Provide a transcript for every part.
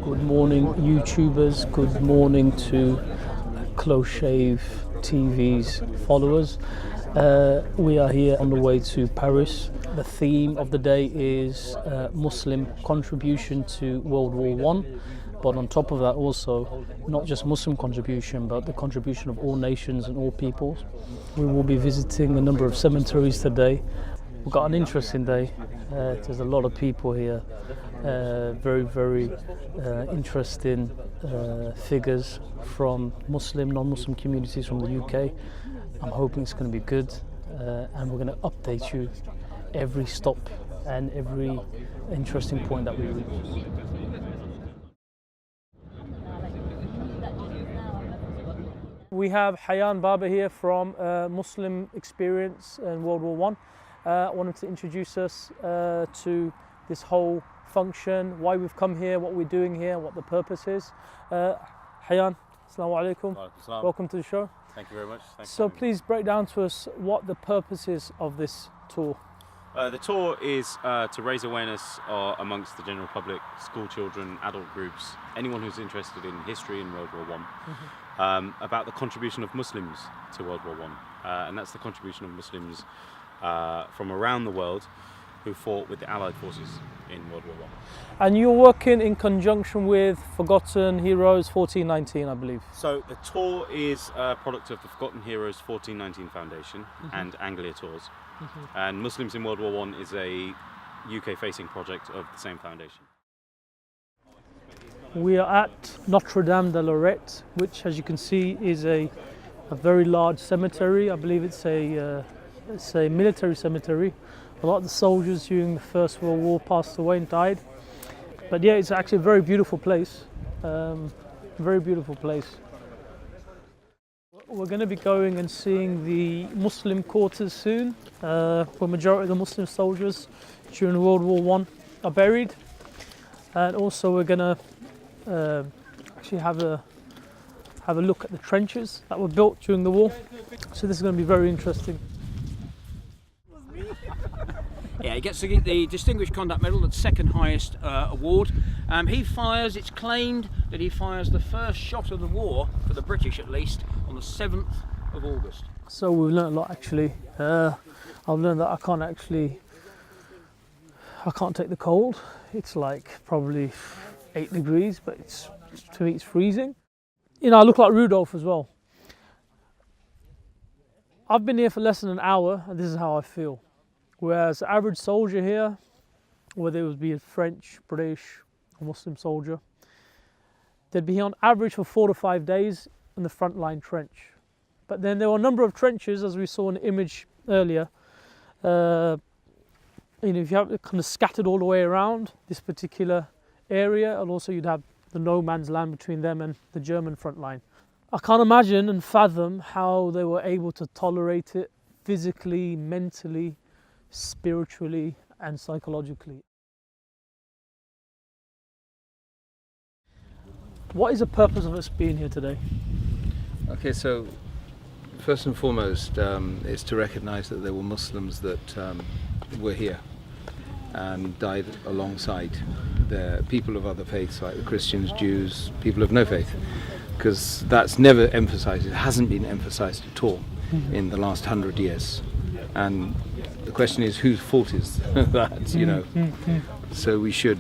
Good morning, YouTubers. Good morning to Close Shave TV's followers. We are here on the way to Paris. The theme of the day is Muslim contribution to World War One. But on top of that also, not just Muslim contribution, but the contribution of all nations and all peoples. We will be visiting a number of cemeteries today. We've got an interesting day. There's a lot of people here. Very interesting figures from Muslim, non-Muslim communities from the UK. I'm hoping it's going to be good, and we're going to update you every stop and every interesting point that we reach. We have Hayyan Baba here from Muslim Experience in World War One. I wanted to introduce us to this whole function, why we've come here, what we're doing here, what the purpose is. Hayyan, assalamu alaikum. Welcome to the show. Thank you very much. So please break down to us what the purpose is of this tour. The tour is to raise awareness amongst the general public, school children, adult groups, anyone who's interested in history in World War One, about the contribution of Muslims to World War One, and that's the contribution of Muslims from around the world who fought with the Allied forces in World War I. And you're working in conjunction with Forgotten Heroes 1419, I believe. So the tour is a product of the Forgotten Heroes 1419 Foundation and Anglia Tours. And Muslims in World War I is a UK-facing project of the same foundation. We are at Notre Dame de Lorette, which, as you can see, is a very large cemetery. I believe it's a military cemetery. A lot of the soldiers during the First World War passed away and died. But yeah, it's actually a very beautiful place. Very beautiful place. We're going to be going and seeing the Muslim quarters soon, where majority of the Muslim soldiers during World War I are buried. And also we're going to actually have a look at the trenches that were built during the war. So this is going to be very interesting. Yeah, he gets the Distinguished Conduct Medal, the second highest award. It's claimed that he fires the first shot of the war, for the British at least, on the 7th of August. So we've learned a lot actually. I've learned that I can't take the cold. It's like probably 8 degrees, but to me it's freezing. You know, I look like Rudolph as well. I've been here for less than an hour and this is how I feel. Whereas the average soldier here, whether it would be a French, British, or Muslim soldier, they'd be here on average for 4 to 5 days in the front line trench. But then there were a number of trenches, as we saw in the image earlier. If you have it kind of scattered all the way around this particular area, and also you'd have the no man's land between them and the German front line. I can't imagine and fathom how they were able to tolerate it physically, mentally, spiritually and psychologically. What is the purpose of us being here today? Okay, so first and foremost is to recognize that there were Muslims that were here and died alongside the people of other faiths like the Christians, Jews, people of no faith, because that's never emphasized. It hasn't been emphasized at all in the last 100 years. And the question is, whose fault is that, you know? So we should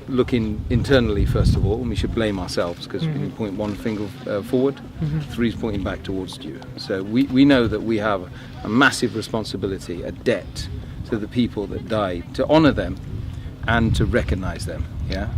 look internally first of all, and we should blame ourselves, because we can point one finger forward, three is pointing back towards you. So we know that we have a massive responsibility, a debt to the people that died, to honour them and to recognise them. Yeah.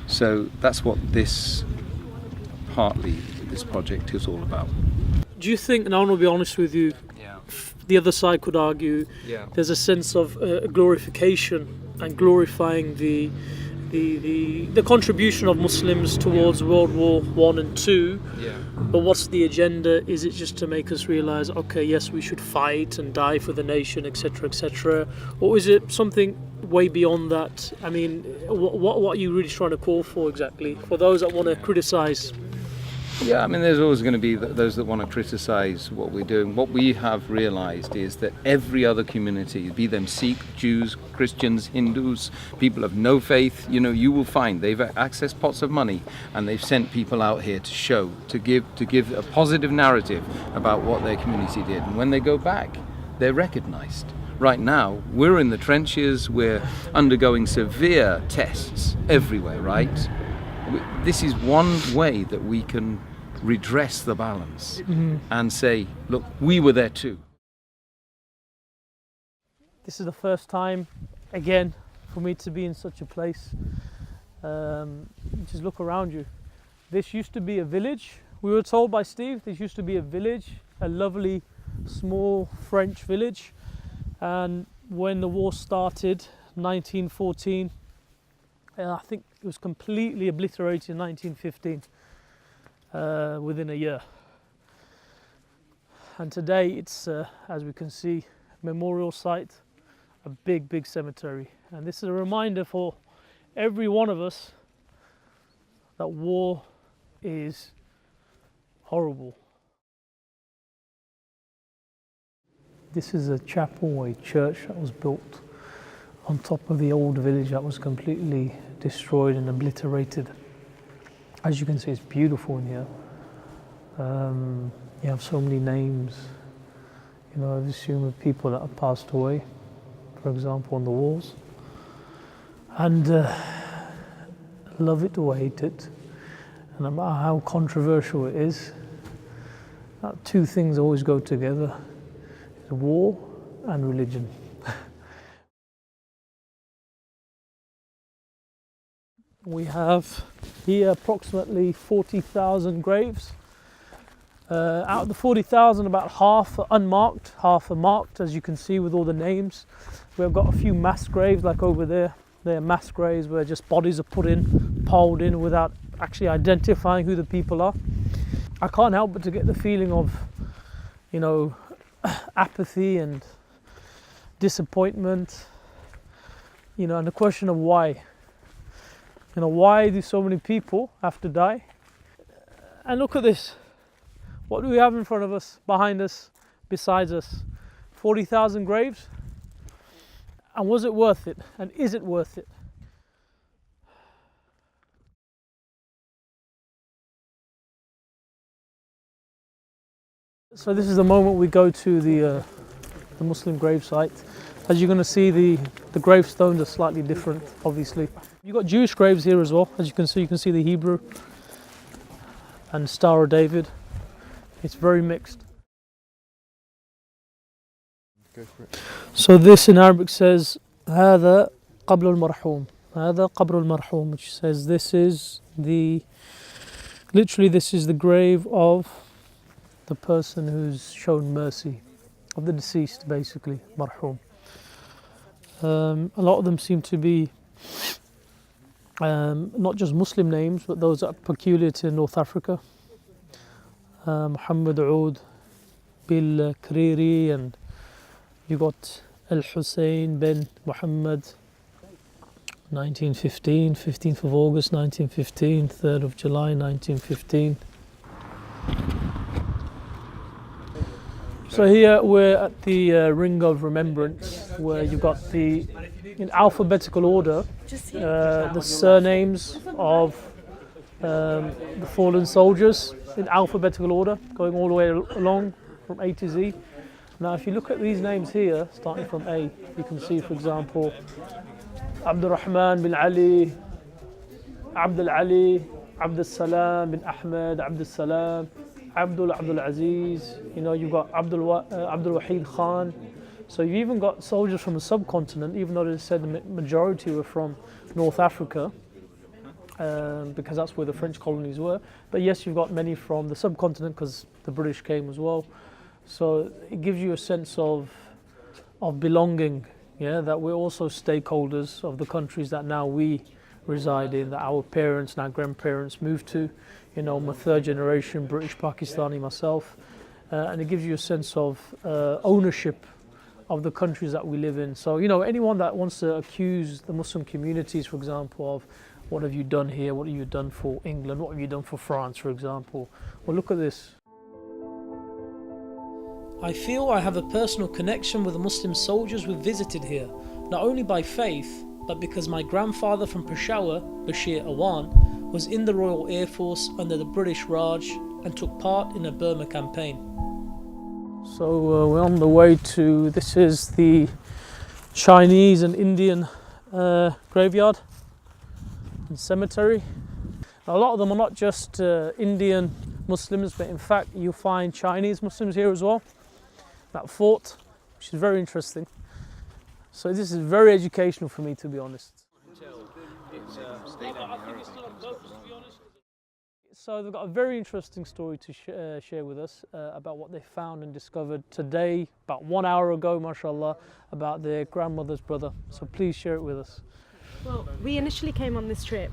So that's what this project is all about. Do you think, and I want to be honest with you, the other side could argue there's a sense of glorification and glorifying the contribution of Muslims towards World War I and II, but what's the agenda? Is it just to make us realise, okay, yes, we should fight and die for the nation, etc., etc., or is it something way beyond that? I mean, what are you really trying to call for exactly, for those that want to criticise? Yeah, I mean, there's always going to be those that want to criticize what we're doing. What we have realized is that every other community, be them Sikh, Jews, Christians, Hindus, people of no faith, you will find they've accessed pots of money and they've sent people out here to show, to give a positive narrative about what their community did. And when they go back, they're recognized. Right now, we're in the trenches, we're undergoing severe tests everywhere, right? This is one way that we can redress the balance and say, look, we were there too. This is the first time, again, for me to be in such a place. Just look around you. This used to be a village. We were told by Steve, this used to be a village, a lovely, small French village. And when the war started, 1914, I think it was completely obliterated in 1915, within a year. And today it's, as we can see, memorial site, a big cemetery. And this is a reminder for every one of us that war is horrible. This is a chapel or a church that was built on top of the old village that was completely destroyed and obliterated. As you can see, it's beautiful in here. You have so many names, I assume of people that have passed away, for example, on the walls. And love it or hate it, and no matter how controversial it is, two things always go together: war and religion. We have here approximately 40,000 graves. Out of the 40,000, about half are unmarked, half are marked, as you can see with all the names. We've got a few mass graves like over there. They're mass graves where just bodies are put in, piled in without actually identifying who the people are. I can't help but to get the feeling of, apathy and disappointment, and the question of why. Why do so many people have to die? And look at this. What do we have in front of us, behind us, besides us? 40,000 graves? And was it worth it? And is it worth it? So this is the moment we go to the Muslim grave site. As you're going to see, the gravestones are slightly different, obviously. You've got Jewish graves here as well. As you can see the Hebrew and Star of David. It's very mixed. Go for it. So this in Arabic says, هذا قبر المرحوم. هذا قبر المرحوم, which says this is the grave of the person who's shown mercy, of the deceased, basically, marhum. A lot of them seem to be not just Muslim names, but those that are peculiar to North Africa. Muhammad Oud Bil Kriri, and you got Al Hussein bin Muhammad, 1915, 15th of August 1915, 3rd of July 1915. So here we're at the Ring of Remembrance, where you've got in alphabetical order, the surnames of the fallen soldiers in alphabetical order, going all the way along from A to Z. Now if you look at these names here, starting from A, you can see, for example, Abdul Rahman bin Ali, Abdul Ali, Abdul Salam bin Ahmed, Abdul Salam, Abdul Aziz, you've got Abdul Wahid Khan. So you've even got soldiers from the subcontinent, even though they said the majority were from North Africa, because that's where the French colonies were. But yes, you've got many from the subcontinent because the British came as well. So it gives you a sense of belonging, that we're also stakeholders of the countries that now we reside in, that our parents and our grandparents moved to. I'm a third generation British Pakistani myself, and it gives you a sense of ownership of the countries that we live in. So anyone that wants to accuse the Muslim communities, for example, what have you done here, what have you done for England, what have you done for France, for example. Well, look at this. I feel I have a personal connection with the Muslim soldiers who visited here, not only by faith, but because my grandfather from Peshawar, Bashir Awan, was in the Royal Air Force under the British Raj and took part in the Burma campaign. So we're on the way to, this is the Chinese and Indian graveyard and cemetery. Now, a lot of them are not just Indian Muslims, but in fact you'll find Chinese Muslims here as well. That fort, which is very interesting. So this is very educational for me, to be honest. So they've got a very interesting story to share with us about what they found and discovered today, about 1 hour ago, mashallah, about their grandmother's brother. So please share it with us. Well, we initially came on this trip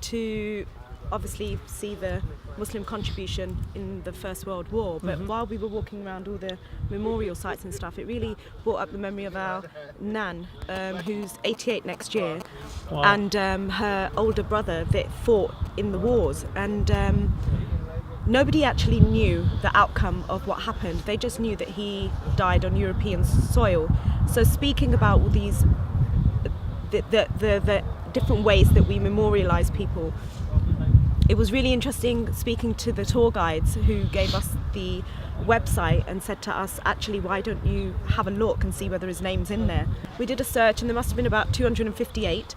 to obviously see the Muslim contribution in the First World War, but while we were walking around all the memorial sites and stuff, it really brought up the memory of our Nan, who's 88 next year. Wow. And her older brother that fought in the wars, and nobody actually knew the outcome of what happened. They just knew that he died on European soil. So speaking about all these the different ways that we memorialise people, it was really interesting speaking to the tour guides who gave us the website and said to us, actually, why don't you have a look and see whether his name's in there. We did a search and there must have been about 258,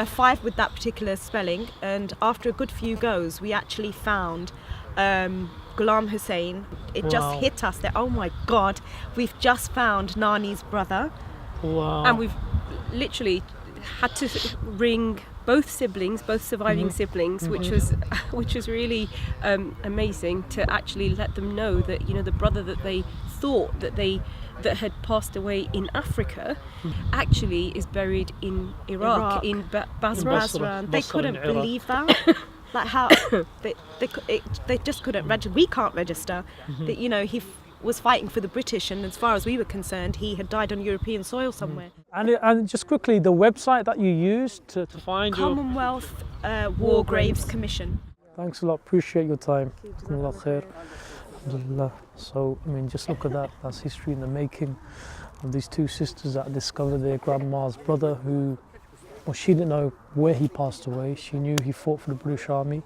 5 with that particular spelling, and after a good few goes we actually found Ghulam Hussain. It just hit us that, oh my God, we've just found Nani's brother. Wow. And we've literally had to ring both siblings, both surviving siblings, which was really amazing to actually let them know that, you know, the brother that they thought that had passed away in Africa actually is buried in Iraq. In Basra. They couldn't believe that. Like how they just couldn't register. We can't register that, you know, he was fighting for the British, and as far as we were concerned, he had died on European soil somewhere. And just quickly, the website that you used to find Commonwealth War Graves Commission. Thanks a lot, appreciate your time. So, I mean, just look at that, that's history in the making of these two sisters that discovered their grandma's brother who, well, she didn't know where he passed away. She knew he fought for the British Army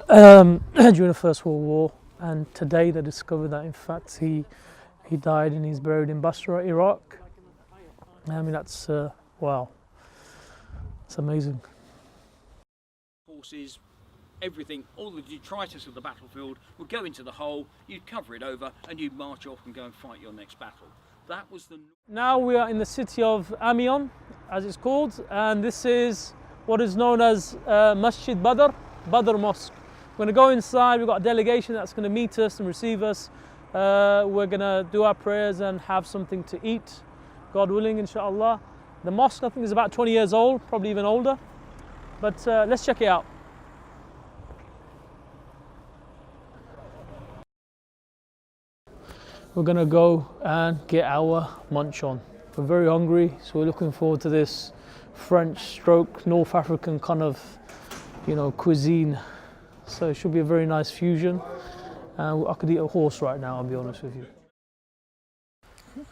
during the First World War. And today they discovered that in fact he died and he's buried in Basra, Iraq. I mean, that's wow, it's amazing. Horses, everything, all the detritus of the battlefield would go into the hole, you'd cover it over and you'd march off and go and fight your next battle. That was the... Now we are in the city of Amiens, as it's called, and this is what is known as Masjid Badr Mosque. We're going to go inside. We've got a delegation that's going to meet us and receive us. We're going to do our prayers and have something to eat, God willing, inshallah. The mosque, I think, is about 20 years old, probably even older. But let's check it out. We're going to go and get our munch on. We're very hungry, so we're looking forward to this French stroke North African kind of, you know, cuisine. So it should be a very nice fusion. I could eat a horse right now, I'll be honest with you.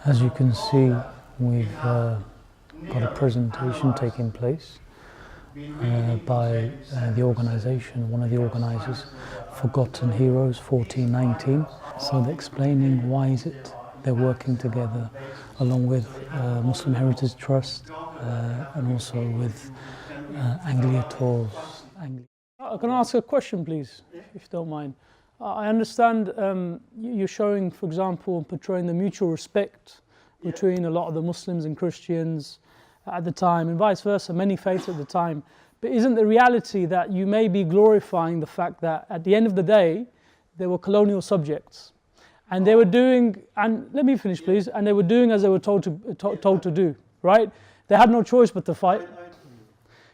As you can see, we've got a presentation taking place by the organisation, one of the organisers, Forgotten Heroes 1419. So they're explaining why is it they're working together along with Muslim Heritage Trust and also with Anglia Tours. Can I ask a question, please, if you don't mind? I understand you're showing, for example, and portraying the mutual respect between a lot of the Muslims and Christians at the time, and vice versa, many faiths at the time. But isn't the reality that you may be glorifying the fact that at the end of the day, they were colonial subjects, and they were doing, and let me finish, please, and they were doing as they were told to do, right? They had no choice but to fight,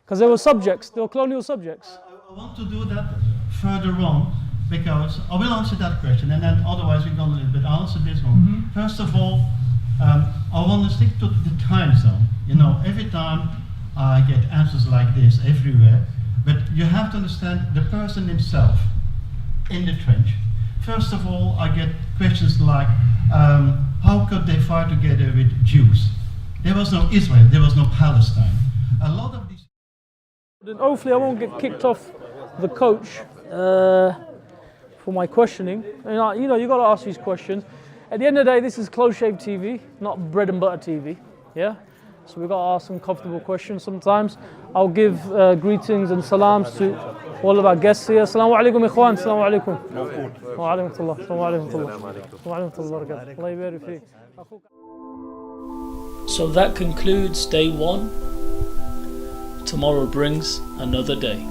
because they were subjects, they were colonial subjects. I want to do that further on, because I will answer that question, and then otherwise we're going a little bit. I'll answer this one. First of all, I want to stick to the time zone. You know, every time I get answers like this everywhere. But you have to understand the person himself in the trench. First of all, I get questions like, how could they fight together with Jews? There was no Israel, there was no Palestine. A lot of these... Hopefully I won't get kicked off the coach for my questioning. You know, you got to ask these questions. At the end of the day, this is close-shave TV, not bread and butter TV, yeah? So we've got to ask some comfortable questions sometimes. I'll give greetings and salams to all of our guests here. Assalamu alaikum, ikhwan. Assalamu alaikum. Wa alaikum salam. Assalamu alaikum. Wa alaikum salam. Allah yabarik feek. So that concludes day one. Tomorrow brings another day.